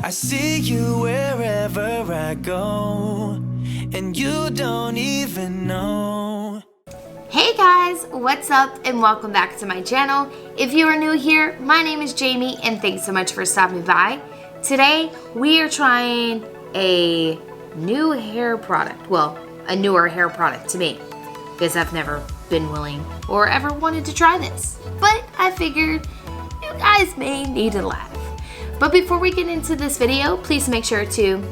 I see you wherever I go, and you don't even know. Hey guys, what's up and welcome back to my channel. If you are new here, my name is Jamie and thanks so much for stopping by. Today we are trying a new hair product. Well, a newer hair product to me, because I've never been willing or ever wanted to try this. But I figured you guys may need a laugh. But before we get into this video, please make sure to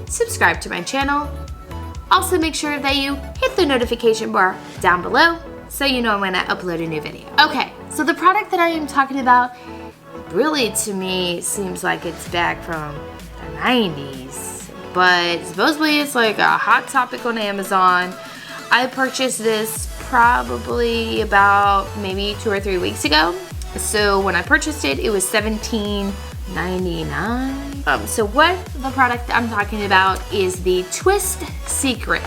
subscribe to my channel. Also make sure that you hit the notification bar down below so you know when I upload a new video. Okay, so the product that I am talking about really to me seems like it's back from the 90s, but supposedly it's like a hot topic on Amazon. I purchased this probably about maybe 2 or 3 weeks ago. So when I purchased it, it was $17.99. So what the product I'm talking about is the Twist Secret.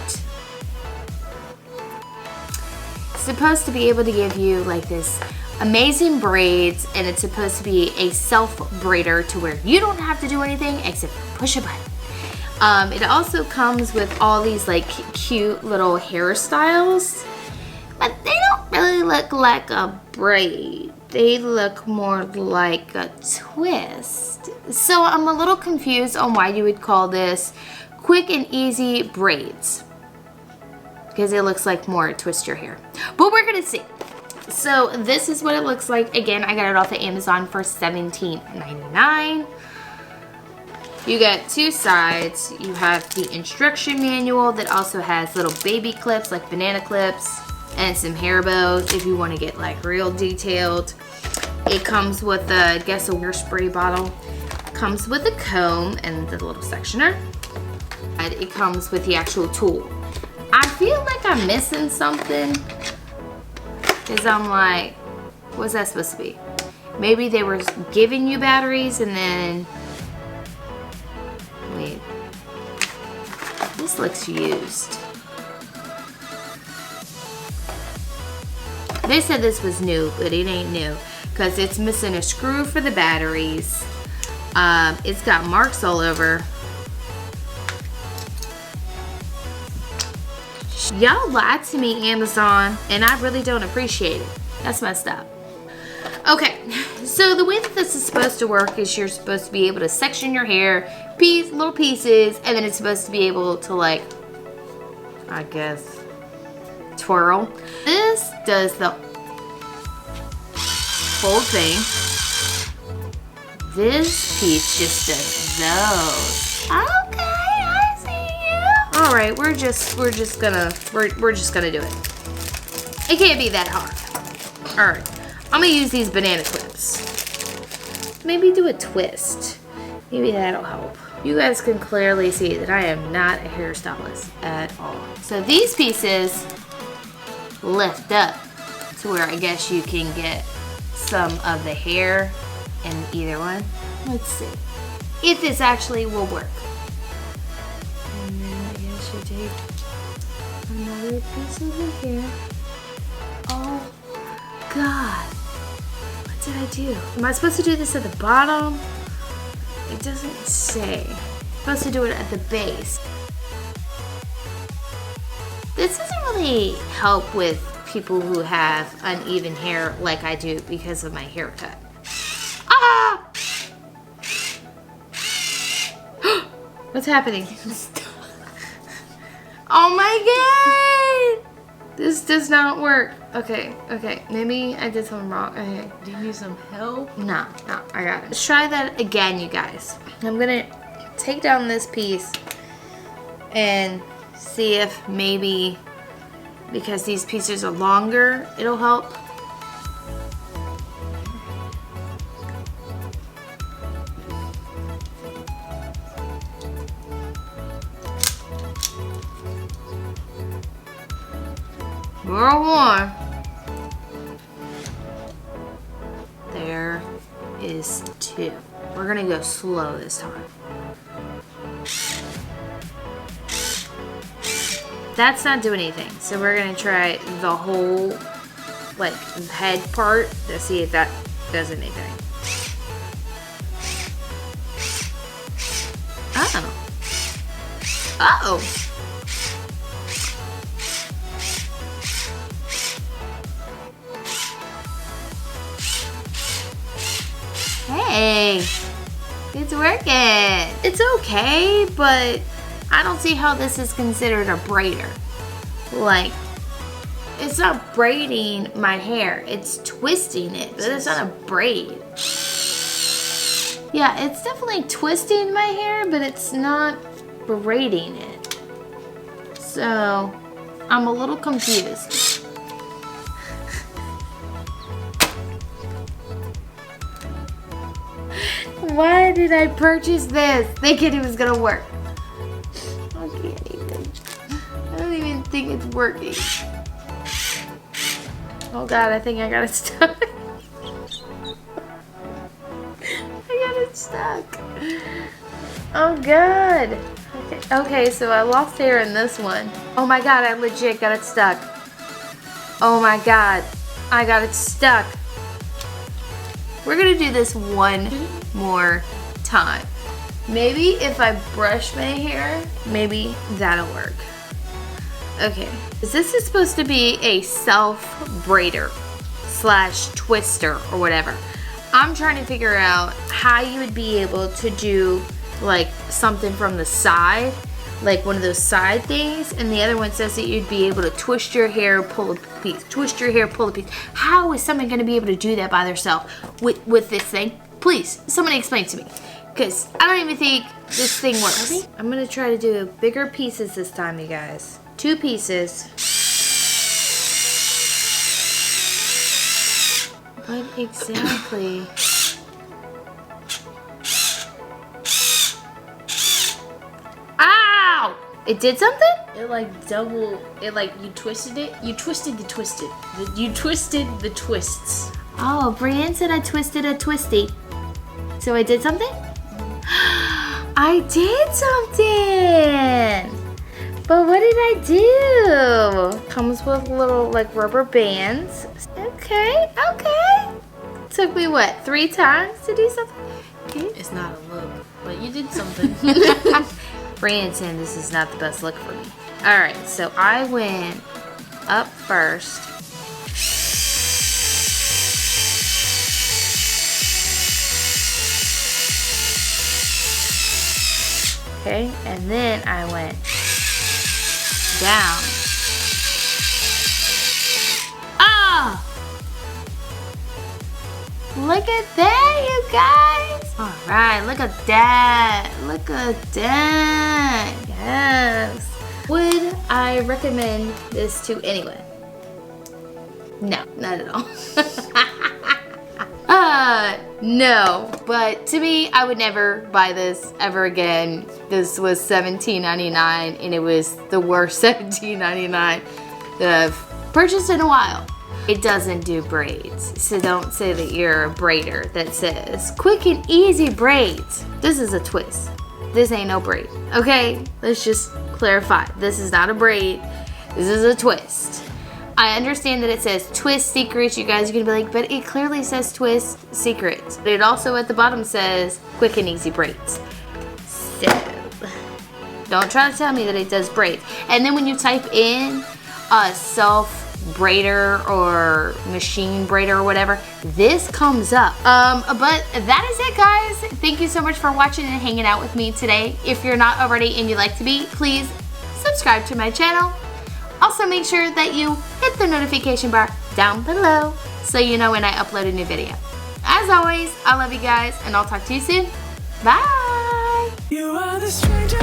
It's supposed to be able to give you like this amazing braids, and it's supposed to be a self braider to where you don't have to do anything except push a button. It also comes with all these like cute little hairstyles, but they don't really look like a braid. They look more like a twist. So I'm a little confused on why you would call this quick and easy braids, because it looks like more twist your hair. But we're gonna see. So this is what it looks like. Again, I got it off of Amazon for $17.99. You got two sides. You have the instruction manual that also has little baby clips, like banana clips, and some hair bows if you want to get like real detailed. It comes with I guess a hairspray bottle. Comes with a comb and the little sectioner. And it comes with the actual tool. I feel like I'm missing something, because I'm like, what's that supposed to be? Maybe they were giving you batteries and then, wait, this looks used. They said this was new, but it ain't new, because it's missing a screw for the batteries. It's got marks all over. Y'all lied to me, Amazon, and I really don't appreciate it. That's messed up. Okay, so the way that this is supposed to work is you're supposed to be able to section your hair, little pieces, and then it's supposed to be able to, like, I guess, twirl. This does the whole thing. This piece just does those. Okay, I see you. All right, we're just gonna do it. It can't be that hard. All right, I'm gonna use these banana clips. Maybe do a twist. Maybe that'll help. You guys can clearly see that I am not a hairstylist at all. So these pieces lift up to where I guess you can get some of the hair in either one. Let's see if this actually will work. And then I guess you take another piece of the hair. Oh God, what did I do? Am I supposed to do this at the bottom? It doesn't say. I'm supposed to do it at the base. This doesn't really help with people who have uneven hair like I do because of my haircut. Ah! What's happening? Oh my God! This does not work. Okay, maybe I did something wrong. Okay. Do you need some help? No, I got it. Let's try that again, you guys. I'm gonna take down this piece and see if maybe, because these pieces are longer, it'll help. More. There is 2. We're gonna go slow this time. That's not doing anything, so we're gonna try the whole like head part to see if that does anything. Uh-oh. Hey, it's working. It's okay, but I don't see how this is considered a braider. Like, it's not braiding my hair. It's twisting it, but it's not a braid. Yeah, it's definitely twisting my hair, but it's not braiding it. So, I'm a little confused. Why did I purchase this thinking it was gonna work? I can't even. I don't even think it's working. Oh God, I think I got it stuck. I got it stuck. Oh God. Okay, so I lost hair in this one. Oh my God, I legit got it stuck. Oh my God, I got it stuck. We're gonna do this one more time. Maybe if I brush my hair, maybe that'll work. Okay, this is supposed to be a self-braider / twister or whatever. I'm trying to figure out how you would be able to do like something from the side, like one of those side things, and the other one says that you'd be able to twist your hair, pull a piece, twist your hair, pull a piece. How is someone going to be able to do that by themselves with this thing? Please, someone explain to me, because I don't even think this thing works. I'm going to try to do bigger pieces this time, you guys. 2 pieces. What exactly? Ow! It did something? It like double, it like you twisted it. You twisted the twisted. You twisted the twists. Oh, Brienne said I twisted a twisty. So I did something? I did something! But what did I do? Comes with little like rubber bands. Okay. Took me what, 3 times to do something? Okay. It's not a look, but you did something. Brienne saying this is not the best look for me. Alright, so I went up first. Okay, and then I went down. Ah! Look at that, you guys! Alright, look at that. Look at that. Yes. Would I recommend this to anyone? No, not at all. No. But to me, I would never buy this ever again. This was $17.99 and it was the worst $17.99 that I've purchased in a while. It doesn't do braids, so don't say that you're a braider that says quick and easy braids. This is a twist. This ain't no braid, okay? Let's just clarify. This is not a braid. This is a twist. I understand that it says twist secrets. You guys are gonna be like, but it clearly says twist secrets. But it also at the bottom says quick and easy braids. So, don't try to tell me that it does braids. And then when you type in a self braider or machine braider or whatever, this comes up. But that is it, guys. Thank you so much for watching and hanging out with me today. If you're not already and you'd like to be, please subscribe to my channel. Also make sure that you hit the notification bar down below so you know when I upload a new video. As always, I love you guys and I'll talk to you soon. Bye! You are the stranger